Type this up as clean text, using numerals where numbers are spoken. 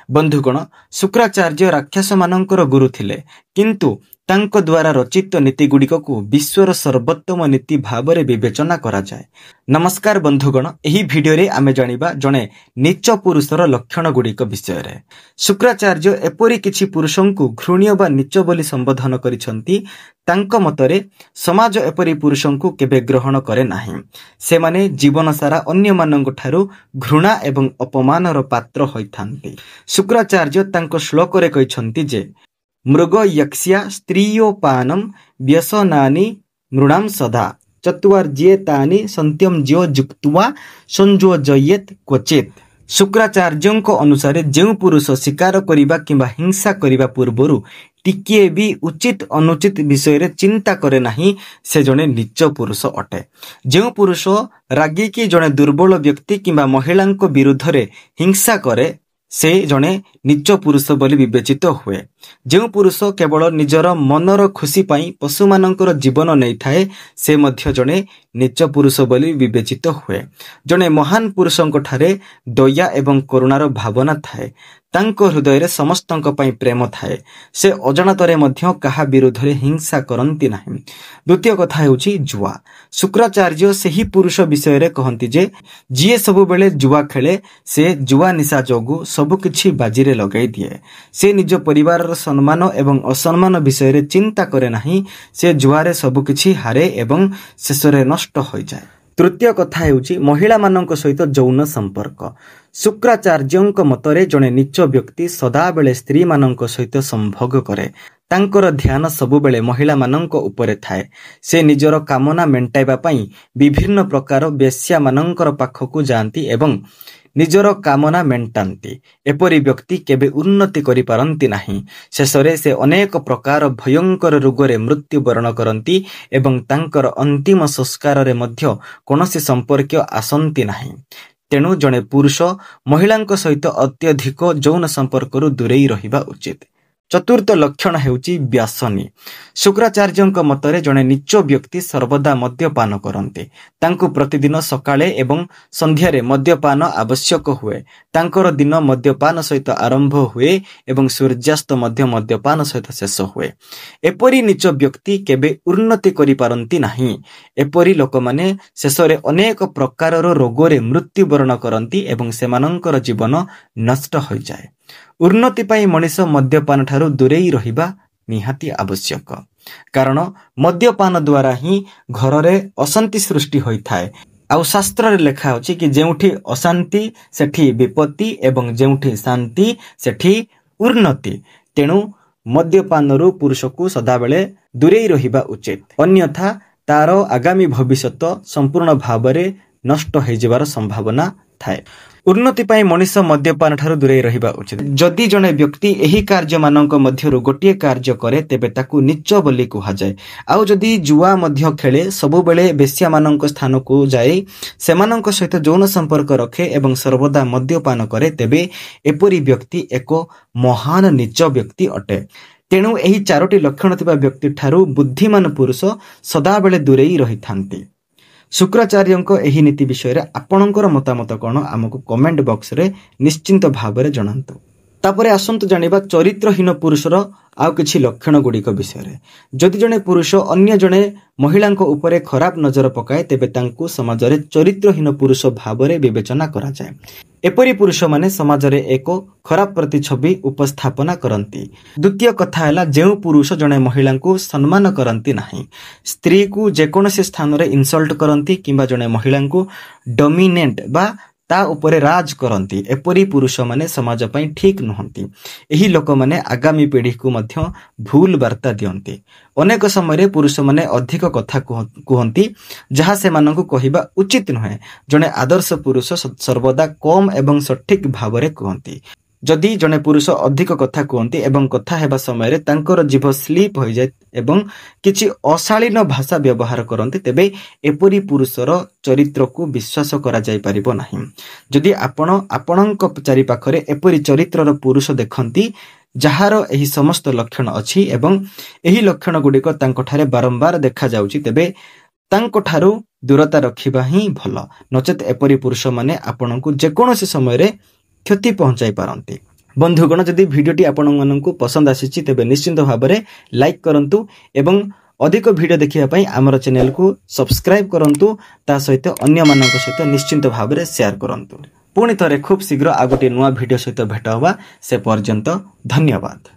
बंधुगण शुक्राचार्य राक्षस मानकर गुरु थिले किंतु तांको द्वारा रचित नीति गुड़िक को विश्वर सर्वोत्तम नीति भाव में विवेचना करा जाए। नमस्कार बंधुगण, एही भिडियो रे आमे जानिबा जणे नीच पुरुषर लक्षण गुड़िक विषय रे। शुक्राचार्य एपरी किछि पुरुषों को घृण्य बा नीच बोली संबोधन करिसंती। तांको मतरे समाज एपरी पुरुषों को केबे ग्रहण करे नाही। से माने जीवन सारा अन्य मानंक ठारू घृणा एवं अपमानर पात्र होइथांती। शुक्राचार्य तांको श्लोक रे कहिसंती जे मृग यक्ष्या स्त्रियोपानम व्यसनानि मृणाम सदा चतुर्ज्येतानि सत्यम ज्यो जुक्त्वा संयोजयेत क्वचित। शुक्राचार्यों अनुसार जो पुरुष शिकार करिबा किंबा हिंसा करिबा पूर्वरु टिके भी उचित अनुचित विषय रे चिंता करे नाही, से जने नीच पुरुष अटे। जो पुरुष रागी की जने दुर्बल व्यक्ति किंबा महिलांको विरुद्ध रे हिंसा करे से जने नीच पुरुष बोली विवेचित हुए। जो पुरुष केवल निजर मनर खुशी पाई पशु मानकर जीवन नहीं थाए से मध्य जने नीच पुरुष बोली विवेचित हुए। जने महान पुरुषों ठारे दया एवं करुणार भावना थाए। तांको हृदय रे समस्तंक पई प्रेम थाए। से अजाणतरे मध्य कहा विरुद्ध रे हिंसा करंती नाही। द्वितीय कथा हेउची जुआ। शुक्राचार्य सेही पुरुष विषय रे कहंती जे जिए सबु बेले जुआ खेले से जुआ निशा जोगु सबु किछि बाजी रे लगाई दिए। से निज परिवार रो सम्मान एवं असम्मान विषय रे चिंता करे नाही। से जुआ रे सबु किछि हारे एवं शेष रे नष्ट होई जाए। तृतीय कथा हेउची महिला मानक सहित यौन संपर्क। शुक्राचार्यों मतरे जने नीच व्यक्ति सदा बेले स्त्री मानक सहित संभोग करे। तांकर ध्यान सबु बेले महिला मानक उपरे थाए। से निजर कामना मेंटाइबा पई विभिन्न प्रकार बेश्या मानकर पाखकु जांती एवं निजर कामना मेंटांती। एपरी व्यक्ति केबे उन्नति करि पारंती नाही। शेषरे से अनेक प्रकार भयंकर रोगरे मृत्युवरण करंती एवं तांकर अंतिम संस्कार रे मध्य कोनोसी संपर्क आसंती नाही। तेणु जने पुरुष महिलांक सहित अत्यधिक यौन संपर्करु दूरेई रहिबा उचित। चतुर्थ लक्षण हेउची व्यासनी। शुक्राचार्यों मतरे जने नीच व्यक्ति सर्वदा मद्यपान करते। तांको प्रतिदिन सकाळे एवं संध्यारे मद्यपान आवश्यक हुए। तांकर दिन मद्यपान सहित आरंभ हुए एवं सूर्यास्त मध्य मद्यपान सहित शेष हुए। एपरी नीच व्यक्ति केबे उन्नति करि पारंती नाही। एपरी लोक माने शेषरे अनेक प्रकारर रोगरे मृत्युवरण करंती एवं सेमानंकर जीवन नष्ट होई जाए। उन्नति पाई मनीष मद्यपान ठारू दूरेई रहिबा निहाती आवश्यक। कारण मद्यपान द्वारा ही घर रे अशांति सृष्टि होई थाए। आउ शास्त्र रे लेखा होची कि जेउठी अशांति सेठी विपत्ति एवं जेउठी शांति सेठी उन्नति। तेणु मद्यपानरु पुरुष को सदा बेले दूरेई रहिबा उचित। अन्यथा तार आगामी भविष्यत संपूर्ण भाव रे नष्ट हो जिबार संभावना थाए। उन्नति पाई मनीष मद्यपान ठारू दूरेई रहिबा उचित। जदि जने व्यक्ति एही कार्य मानक मध्यरु गोटिए कार्य करे तेबे ताकू नीच बोली कुहा जाए। आउ जदि जुआ मध्य खेले सबु बेले बेश्या मानक स्थान को जाए सेमानक सहित यौन संपर्क रखे एवं सर्वदा मद्यपान करे तेबे एपरी व्यक्ति एक महान नीच व्यक्ति अटे। तेणु एही चारोटी लक्षण थिबा व्यक्ति ठारू बुद्धिमान पुरुष सदा बेले दूरेई रहिथांती। शुक्राचार्यों एही नीति विषय रे आपणकर मतामत कौन आमको कमेंट बॉक्स रे निश्चिंत भाव रे जणांतु। तापरे आसंतु जानिबा चरित्रहीन पुरुषर आउ किछि लक्षण गुड़िक विषय रे। जदि जने पुरुष अन्य जने महिलांक उपरे खराब नजर पकाए तेबे तांकु समाज रे चरित्रहीन पुरुष भाव रे विवेचना करा जाए। एपरी पुरुष माने समाज रे एक खराब प्रतिछवि उपस्थापना करंती। द्वितीय कथा हैला जेउ पुरुष जने महिलांकु सम्मान करंती नाही। स्त्री को जेकोनोसी स्थान रे इनसल्ट करंती किंबा जने महिलांकु डोमिनेट बा ता उपरे राज करंती। एपरी पुरुष माने समाज पई ठीक नहंती। एही लोक माने आगामी पीढ़ी को मध्य भूल वार्ता दियंती। अनेक समय पुरुष माने अधिक कथा कहंती जहा से मानकु कहिबा उचित नहे। जने आदर्श पुरुष सर्वदा कम एवं सठिक भाव रे कहंती। जदि जने पुरुष अधिक कथा कहंती एवं कथा हेबा समय रे तांकर जीभ स्लीप हो जाय एवं किछि अशालीन भाषा व्यवहार करंती तेबे एपरी पुरुषर चरित्र को विश्वास करा जाय परिबो नाही। जदि आपणक चारि पाखरे एपरी चरित्रर पुरुष देखंती जहार एही समस्त लक्षण अछि एवं एही लक्षण गुडिक तांकठारे बारंबार देखा जाउची तेबे तांकठारू दूरता रखिबा ही भल। नचेत एपरी पुरुष माने आपणकु जेकोनोसी समय रे क्षति पहुंचाई पारंती। बंधुगण जदि भिडियोटी आपको पसंद आसी तेबे निश्चिंत भाव में लाइक करंतु एवं अधिक भिडियो देखिया पई आमर चैनल को सब्सक्राइब करंतु ता सहित अन्य मानक सहित निश्चिंत भाव में शेयर करंतु। पुणी थरे खूब शीघ्र आ गोटे नुआ भिडियो सहित भेट होबा से पर्यंत धन्यवाद।